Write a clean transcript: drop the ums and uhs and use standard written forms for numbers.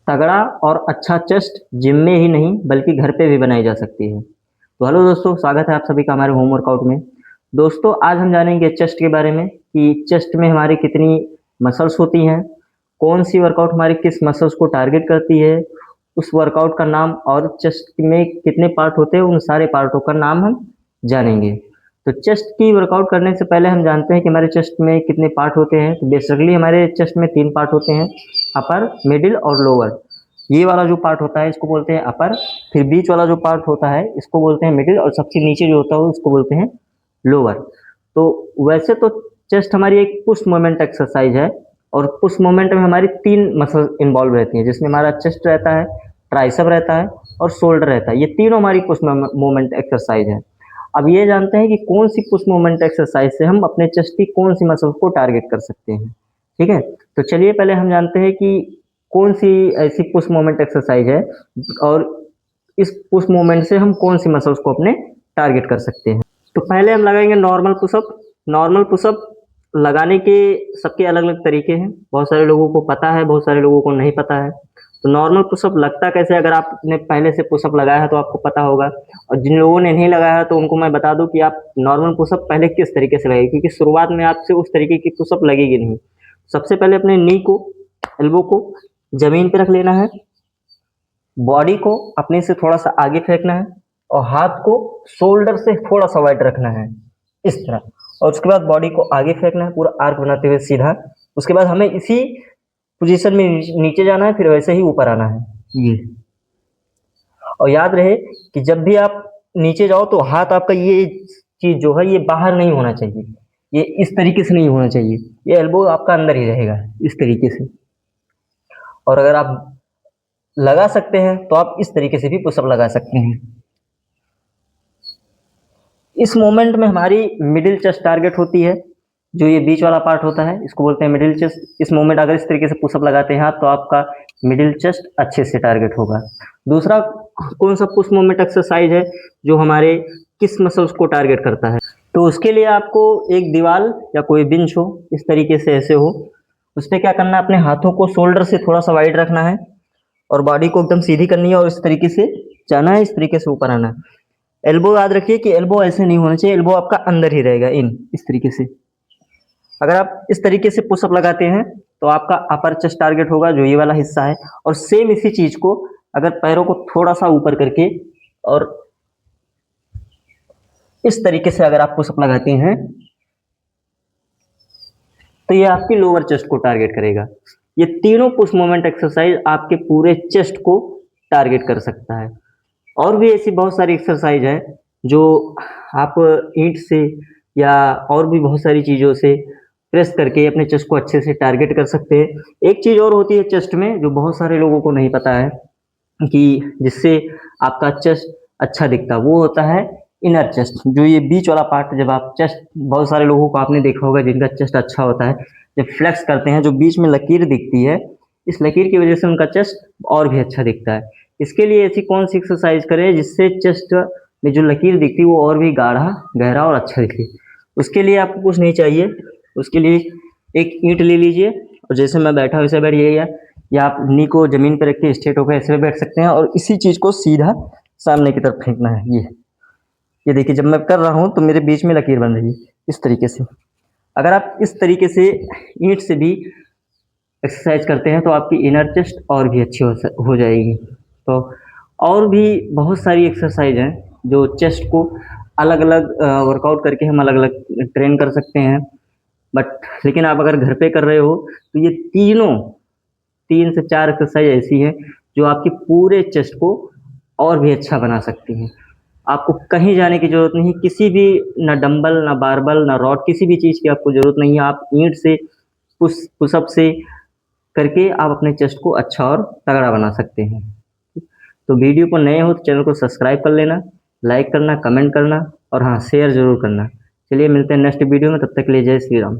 तगड़ा और अच्छा चेस्ट जिम में ही नहीं बल्कि घर पे भी बनाई जा सकती है। तो हेलो दोस्तों, स्वागत है आप सभी का हमारे होम वर्कआउट में। दोस्तों, आज हम जानेंगे चेस्ट के बारे में कि चेस्ट में हमारी कितनी मसल्स होती हैं, कौन सी वर्कआउट हमारी किस मसल्स को टारगेट करती है, उस वर्कआउट का नाम और चेस्ट में कितने पार्ट होते हैं उन सारे पार्टों का नाम हम जानेंगे। तो चेस्ट की वर्कआउट करने से पहले हम जानते हैं कि हमारे चेस्ट में कितने पार्ट होते हैं। तो बेसिकली हमारे चेस्ट में 3 पार्ट होते हैं, अपर, मिडिल और लोअर। ये वाला जो पार्ट होता है इसको बोलते हैं अपर, फिर बीच वाला जो पार्ट होता है इसको बोलते हैं मिडिल, और सबसे नीचे जो होता है उसको बोलते हैं लोअर। तो वैसे तो चेस्ट हमारी एक पुश मोमेंट एक्सरसाइज है, और पुश मोमेंट में हमारी 3 मसल इन्वॉल्व रहती हैं, जिसमें हमारा चेस्ट रहता है, ट्राइसेप रहता है और शोल्डर रहता है। ये तीनों हमारी पुश मोमेंट एक्सरसाइज है। अब ये जानते हैं कि कौन सी पुश मोमेंट एक्सरसाइज से हम अपने चेस्ट की कौन सी मसल को टारगेट कर सकते हैं। ठीक है, तो चलिए पहले हम जानते हैं कि कौन सी ऐसी पुश मोमेंट एक्सरसाइज है और इस पुश मोमेंट से हम कौन सी मसल्स को अपने टारगेट कर सकते हैं। तो पहले हम लगाएंगे नॉर्मल पुशअप। नॉर्मल पुशअप लगाने के सबके अलग अलग तरीके हैं, बहुत सारे लोगों को पता है, बहुत सारे लोगों को नहीं पता है। तो नॉर्मल पुशअप लगता कैसे, अगर आपने पहले से पुशअप लगाया है तो आपको पता होगा, और जिन लोगों ने नहीं लगाया है तो उनको मैं बता दूं कि आप नॉर्मल पुशअप पहले किस तरीके से लगाइए, क्योंकि शुरुआत में आपसे उस तरीके की पुशअप लगेगी नहीं। सबसे पहले अपने नी को, एल्बो को जमीन पे रख लेना है, बॉडी को अपने से थोड़ा सा आगे फेंकना है और हाथ को शोल्डर से थोड़ा सा वाइड रखना है इस तरह, और उसके बाद बॉडी को आगे फेंकना है पूरा आर्क बनाते हुए सीधा। उसके बाद हमें इसी पोजीशन में नीचे जाना है, फिर वैसे ही ऊपर आना है ये। और याद रहे कि जब भी आप नीचे जाओ तो हाथ आपका ये चीज जो है ये बाहर नहीं होना चाहिए, ये इस तरीके से नहीं होना चाहिए, ये एल्बो आपका अंदर ही रहेगा इस तरीके से। और अगर आप लगा सकते हैं तो आप इस तरीके से भी पुशअप लगा सकते हैं। इस मोमेंट में हमारी मिडिल चेस्ट टारगेट होती है, जो ये बीच वाला पार्ट होता है इसको बोलते हैं मिडिल चेस्ट। इस मोमेंट अगर इस तरीके से पुशअप लगाते हैं आप तो आपका मिडिल चेस्ट अच्छे से टारगेट होगा। दूसरा कौन सा पुश मोमेंट एक्सरसाइज है जो हमारे किस मसल्स को टारगेट करता है, तो उसके लिए आपको एक दीवार या कोई बेंच हो इस तरीके से ऐसे हो, उस पर क्या करना है, अपने हाथों को शोल्डर से थोड़ा सा वाइड रखना है और बॉडी को एकदम सीधी करनी है और इस तरीके से जाना है, इस तरीके से ऊपर आना है। एल्बो याद रखिए कि एल्बो ऐसे नहीं होना चाहिए, एल्बो आपका अंदर ही रहेगा इन इस तरीके से। अगर आप इस तरीके से पुशअप लगाते हैं तो आपका अपर चेस्ट टारगेट होगा, जो ये वाला हिस्सा है। और सेम इसी चीज को अगर पैरों को थोड़ा सा ऊपर करके और इस तरीके से अगर आप पुशअप लगाते हैं तो ये आपकी लोअर चेस्ट को टारगेट करेगा। ये तीनों पुश मोमेंट एक्सरसाइज आपके पूरे चेस्ट को टारगेट कर सकता है। और भी ऐसी बहुत सारी एक्सरसाइज है जो आप ईंट से या और भी बहुत सारी चीज़ों से प्रेस करके अपने चेस्ट को अच्छे से टारगेट कर सकते हैं। एक चीज़ और होती है चेस्ट में जो बहुत सारे लोगों को नहीं पता है, कि जिससे आपका चेस्ट अच्छा दिखता है, वो होता है इनर चेस्ट। जो ये बीच वाला पार्ट, जब आप चेस्ट, बहुत सारे लोगों को आपने देखा होगा जिनका चेस्ट अच्छा होता है, जब फ्लेक्स करते हैं जो बीच में लकीर दिखती है, इस लकीर की वजह से उनका चेस्ट और भी अच्छा दिखता है। इसके लिए ऐसी कौन सी एक्सरसाइज करें जिससे चेस्ट में जो लकीर दिखती है वो और भी गाढ़ा, गहरा और अच्छा दिखे। उसके लिए आपको कुछ नहीं चाहिए, उसके लिए एक ईंट ले लीजिए और जैसे मैं बैठा वैसे बैठिए, या आप नी को जमीन पर रख के स्ट्रेट होकर ऐसे बैठ सकते हैं और इसी चीज को सीधा सामने की तरफ फेंकना है। ये देखिए, जब मैं कर रहा हूँ तो मेरे बीच में लकीर बन रही है इस तरीके से। अगर आप इस तरीके से ईंट से भी एक्सरसाइज करते हैं तो आपकी इनर चेस्ट और भी अच्छी हो जाएगी। तो और भी बहुत सारी एक्सरसाइज हैं जो चेस्ट को अलग अलग वर्कआउट करके हम अलग अलग ट्रेन कर सकते हैं। बट लेकिन आप अगर घर पे कर रहे हो तो ये तीनों 3 से 4 एक्सरसाइज ऐसी हैं जो आपके पूरे चेस्ट को और भी अच्छा बना सकती हैं। आपको कहीं जाने की ज़रूरत नहीं, किसी भी, ना डंबल, ना बारबल, ना रॉड, किसी भी चीज़ की आपको ज़रूरत नहीं है। आप ईंट से पुशअप से करके आप अपने चेस्ट को अच्छा और तगड़ा बना सकते हैं। तो वीडियो को नए हो तो चैनल को सब्सक्राइब कर लेना, लाइक करना, कमेंट करना और हाँ, शेयर ज़रूर करना। चलिए मिलते हैं नेक्स्ट वीडियो में, तब तक के लिए जय श्री राम।